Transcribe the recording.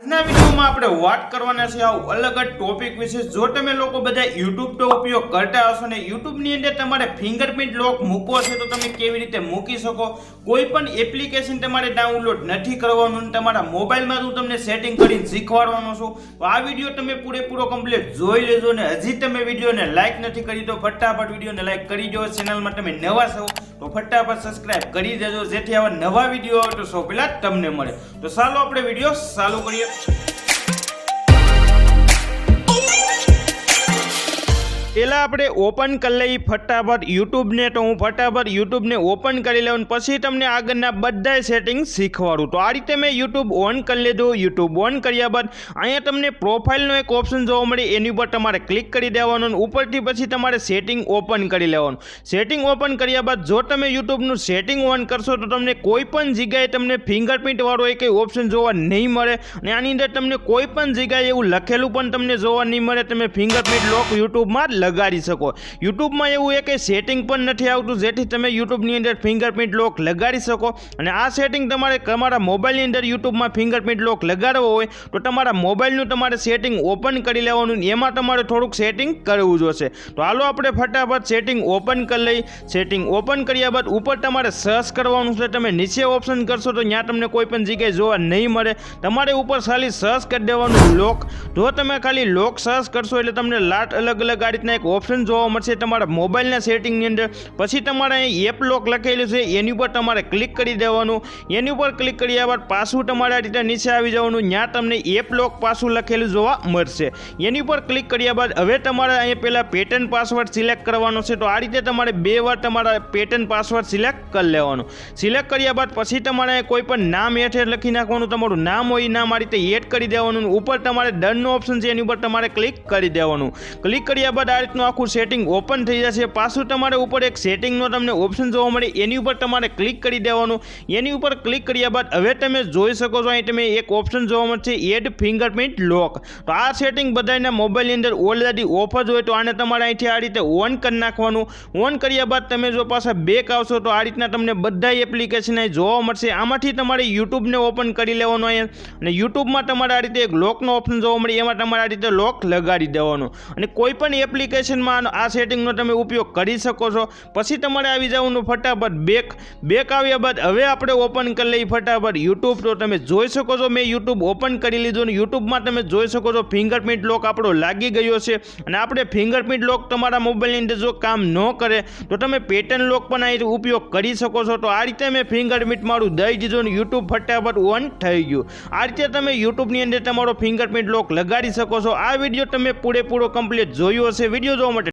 આજના વિડીયોમાં આપણે વાત કરવાના છે આવું અલગ જ ટોપિક વિશે। જો તમે લોકો બધા YouTube નો ઉપયોગ કરતા હશો ને YouTube ની અંદર તમારે ફિંગરપ્રિન્ટ લોક મૂકવો છે તો તમે કેવી રીતે મૂકી શકો। કોઈ પણ એપ્લિકેશન તમારે ડાઉનલોડ નથી કરવાનું અને તમારા મોબાઈલમાં હું તમને સેટિંગ કરીને શીખવાડવાનો છું। તો આ વિડીયો તમે પૂરેપૂરો કમ્પ્લીટ જોઈ લેજો ને હજી તમે વિડીયોને લાઈક નથી કરી તો ફટાફટ વિડીયોને લાઈક કરી દો। ચેનલમાં તમે નવા છો તો ફટાફટ સબસ્ક્રાઇબ કરી દેજો જેથી આવા નવા વિડીયો આવે તો સૌ પહેલા તમને મળે। તો ચાલો આપણે વિડીયો ચાલુ કરીએ। પહેલા આપણે ઓપન કરી લઈએ ફટાફટ YouTube ને। તો હું ફટાફટ YouTube ને ઓપન કરી લઉં પછી તમને આગળના બધા સેટિંગ શીખવાડું। તો આ રીતે મેં YouTube ઓન કરી લીધું। YouTube ઓન કર્યા બાદ અહીંયા તમને પ્રોફાઇલનો એક ઓપ્શન જોવા મળે એની ઉપર તમારે ક્લિક કરી દેવાનું ઉપરથી પછી તમારે સેટિંગ ઓપન કરી લેવાનું। સેટિંગ ઓપન કર્યા બાદ જો તમે YouTube નું સેટિંગ ઓન કરશો તો તમને કોઈ પણ જગ્યાએ તમને ફિંગરપ્રિન્ટ વાળો એક ઓપ્શન જોવા નહીં મળે અને આની અંદર તમને કોઈ પણ જગ્યાએ એવું લખેલું પણ તમને જોવા નહીં મળે તમે ફિંગરપ્રિન્ટ લોક YouTube માં લગાડી શકો। YouTube માં એવું એક સેટિંગ પણ નથી આવતું જેથી તમે YouTube ની અંદર ફિંગરપ્રિન્ટ લોક લગાડી શકો અને આ સેટિંગ તમારે તમારા મોબાઈલ ની અંદર YouTube માં ફિંગરપ્રિન્ટ લોક લગાડવો હોય તો તમારા મોબાઈલ નું તમારે સેટિંગ ઓપન કરી લેવાનું એમાં તમારે થોડુંક સેટિંગ કરવું જોશે। તો હાલો આપણે ફટાફટ સેટિંગ ઓપન કરી લઈ। સેટિંગ ઓપન કર્યા બાદ ઉપર તમારે સર્ચ કરવાનું છે। તમે નીચે ઓપ્શન કરશો તો ત્યાં તમને કોઈ પણ જગ્યાએ જોવા નહીં મળે તમારે ઉપર ખાલી સર્ચ કરી દેવાનું લોક। જો તમે ખાલી લોક સર્ચ કરશો એટલે તમને લાટ અલગ અલગ આ રીતના એક ઓપ્શન જોવા મળશે તમારા મોબાઈલના સેટિંગની અંદર। પછી તમારે અહીં એપ લોક લખેલું છે એની ઉપર તમારે ક્લિક કરી દેવાનું। એની ઉપર ક્લિક કર્યા બાદ પાછું તમારે આ રીતે નીચે આવી જવાનું ત્યાં તમને એપ લોક પાછું લખેલું જોવા મળશે। એની ઉપર ક્લિક કર્યા બાદ હવે તમારે અહીંયા પહેલાં પેટર્ન પાસવર્ડ સિલેક્ટ કરવાનો છે। તો આ રીતે તમારે 2 વાર તમારા પેટર્ન પાસવર્ડ સિલેક્ટ કરી લેવાનું। સિલેક્ટ કર્યા બાદ પછી તમારે કોઈ પણ નામ હેઠળ લખી નાખવાનું તમારું નામ હોય એ નામ આ રીતે એડ કરી દેવાનું। ઉપર તમારે ડનનો ઓપ્શન છે એની ઉપર તમારે ક્લિક કરી દેવાનું। ક્લિક કર્યા બાદ આ રીતનું આખું સેટિંગ ઓપન થઈ જશે। પાછું તમારે ઉપર એક સેટિંગનો તમને ઓપ્શન જોવા મળે એની ઉપર તમારે ક્લિક કરી દેવાનું। એની ઉપર ક્લિક કર્યા બાદ હવે તમે જોઈ શકો છો અહીં તમે એક ઓપ્શન જોવા મળશે એડ ફિંગરપ્રિન્ટ લોક। તો આ સેટિંગ બધાના મોબાઈલની અંદર ઓલરેડી ઓફ જ હોય તો આને તમારે અહીંથી આ રીતે ઓન કરી નાખવાનું। ઓન કર્યા બાદ તમે જો પાછા બેક આવશો તો આ રીતના તમને બધા એપ્લિકેશન અહીં જોવા મળશે। આમાંથી તમારે YouTube ને ઓપન કરી લેવાનું અહીંયા અને YouTubeમાં તમારે આ રીતે એક લોકનો ઓપ્શન જોવા મળે એમાં તમારે આ રીતે લોક લગાડી દેવાનું અને કોઈ પણ એપ્લિકેશનમાં આ સેટિંગનો તમે ઉપયોગ કરી શકો છો। પછી તમારે આવી જવાનું ફટાફટ બેક આવ્યા બાદ હવે આપણે ઓપન કરી લઈએ ફટાફટ YouTube। તો તમે જોઈ શકો છો મેં YouTube ઓપન કરી લીધું અને YouTubeમાં તમે જોઈ શકો છો ફિંગરપ્રિન્ટ લોક આપણો લાગી ગયો છે અને આપણે ફિંગરપ્રિન્ટ લોક તમારા મોબાઈલની અંદર જો કામ ન કરે તો તમે પેટર્ન લોક પણ અહીં ઉપયોગ કરી શકો છો। તો આ રીતે મેં ફિંગરપ્રિન્ટ મારું દઈ દીધું અને YouTube ફટાફટ ઓન થઈ ગયું। આ રીતે તમે YouTubeની અંદર તમારો ફિંગરપ્રિન્ટ લોક લગાડી શકો છો। આ વિડીયો તમે પૂરેપૂરો કમ્પ્લીટ જોયો હશે। વિડીયો જોવા માટે